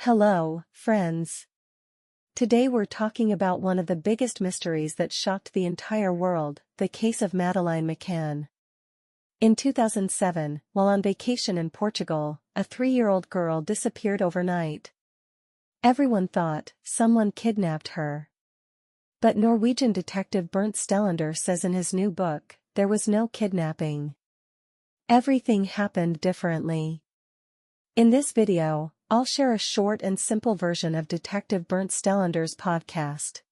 Hello, friends. Today we're talking about one of the biggest mysteries that shocked the entire world, the case of Madeleine McCann. In 2007, while on vacation in Portugal, a 3-year-old girl disappeared overnight. Everyone thought someone kidnapped her. But Norwegian detective Bernt Stellander says in his new book, there was no kidnapping. Everything happened differently. In this video, I'll share a short and simple version of Detective Bernt Stellander's podcast.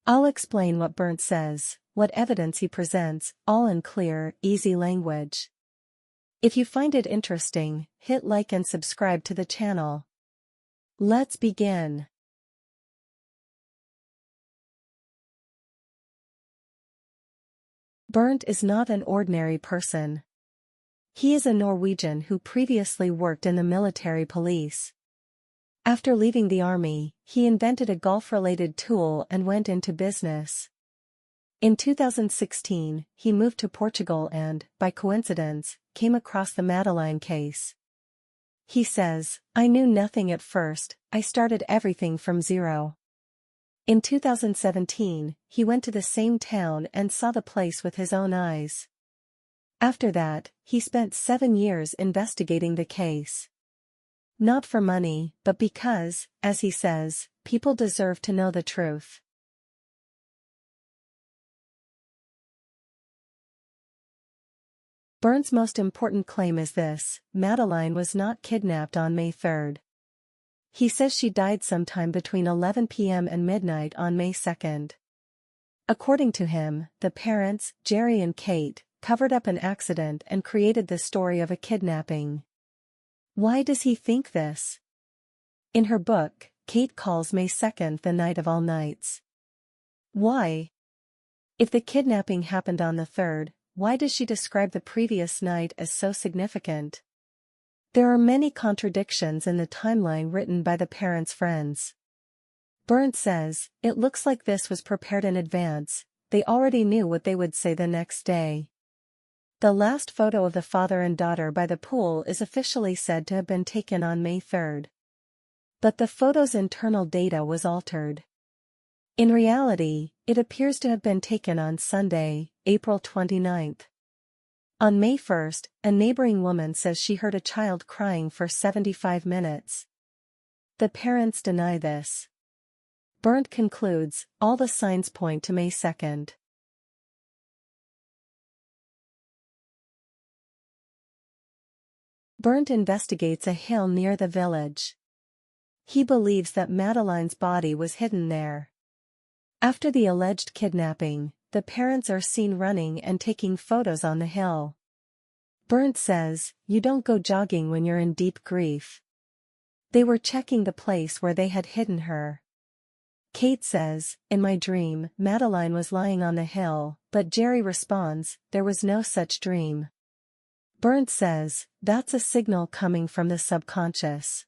I'll explain what Bernt says, what evidence he presents, all in clear, easy language. If you find it interesting, hit like and subscribe to the channel. Let's begin. Bernt is not an ordinary person. He is a Norwegian who previously worked in the military police. After leaving the army, he invented a golf-related tool and went into business. In 2016, he moved to Portugal and, by coincidence, came across the Madeleine case. He says, "I knew nothing at first, I started everything from zero." In 2017, he went to the same town and saw the place with his own eyes. After that, he spent 7 years investigating the case. Not for money, but because, as he says, people deserve to know the truth. Bernt's most important claim is this: Madeleine was not kidnapped on May 3rd. He says she died sometime between 11 p.m. and midnight on May 2nd. According to him, the parents, Jerry and Kate, covered up an accident and created the story of a kidnapping. Why does he think this? In her book, Kate calls May 2nd the night of all nights. Why? If the kidnapping happened on the 3rd, why does she describe the previous night as so significant? There are many contradictions in the timeline written by the parents' friends. Bernt says, it looks like this was prepared in advance, they already knew what they would say the next day. The last photo of the father and daughter by the pool is officially said to have been taken on May 3rd. But the photo's internal data was altered. In reality, it appears to have been taken on Sunday, April 29th. On May 1st, a neighboring woman says she heard a child crying for 75 minutes. The parents deny this. Bernt concludes, all the signs point to May 2nd. Bernt investigates a hill near the village. He believes that Madeleine's body was hidden there. After the alleged kidnapping, the parents are seen running and taking photos on the hill. Bernt says, you don't go jogging when you're in deep grief. They were checking the place where they had hidden her. Kate says, in my dream, Madeleine was lying on the hill, but Jerry responds, there was no such dream. Bernt says, that's a signal coming from the subconscious.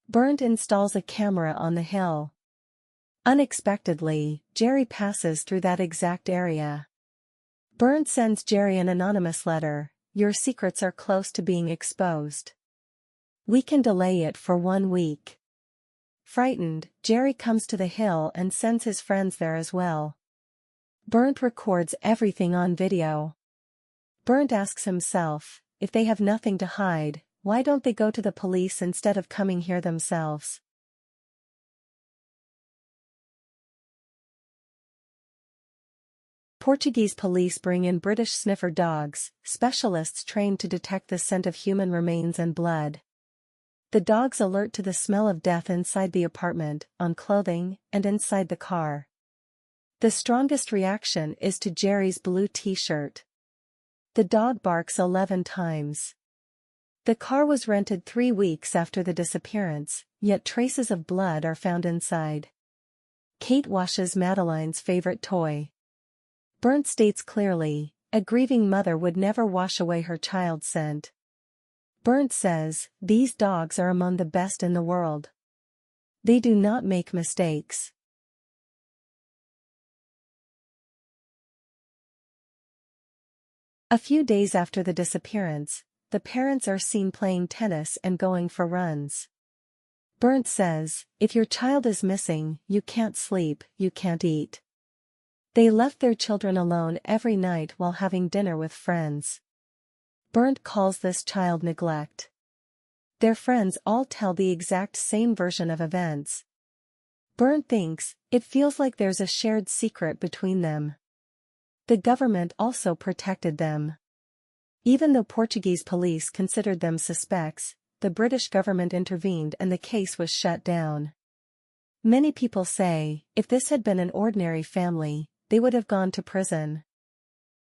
Bernt installs a camera on the hill. Unexpectedly, Jerry passes through that exact area. Bernt sends Jerry an anonymous letter, your secrets are close to being exposed. We can delay it for 1 week. Frightened, Jerry comes to the hill and sends his friends there as well. Bernt records everything on video. Bernt asks himself, if they have nothing to hide, why don't they go to the police instead of coming here themselves? Portuguese police bring in British sniffer dogs, specialists trained to detect the scent of human remains and blood. The dogs alert to the smell of death inside the apartment, on clothing, and inside the car. The strongest reaction is to Jerry's blue t-shirt. The dog barks 11 times. The car was rented 3 weeks after the disappearance, yet traces of blood are found inside. Kate washes Madeleine's favorite toy. Bernt states clearly, a grieving mother would never wash away her child's scent. Bernt says, these dogs are among the best in the world. They do not make mistakes. A few days after the disappearance, the parents are seen playing tennis and going for runs. Bernd says, if your child is missing, you can't sleep, you can't eat. They left their children alone every night while having dinner with friends. Bernd calls this child neglect. Their friends all tell the exact same version of events. Bernd thinks, it feels like there's a shared secret between them. The government also protected them. Even though Portuguese police considered them suspects, the British government intervened and the case was shut down. Many people say, if this had been an ordinary family, they would have gone to prison.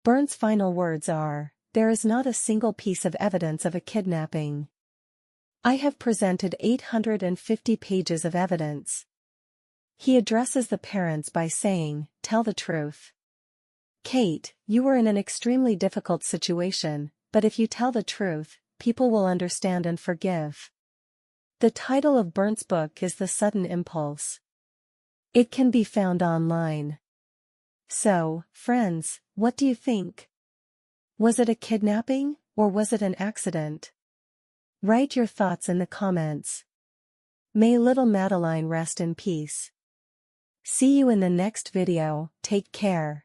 Bernd's final words are, there is not a single piece of evidence of a kidnapping. I have presented 850 pages of evidence. He addresses the parents by saying, tell the truth. Kate, you were in an extremely difficult situation, but if you tell the truth, people will understand and forgive. The title of Bernd's book is The Sudden Impulse. It can be found online. So, friends, what do you think? Was it a kidnapping, or was it an accident? Write your thoughts in the comments. May little Madeleine rest in peace. See you in the next video, take care.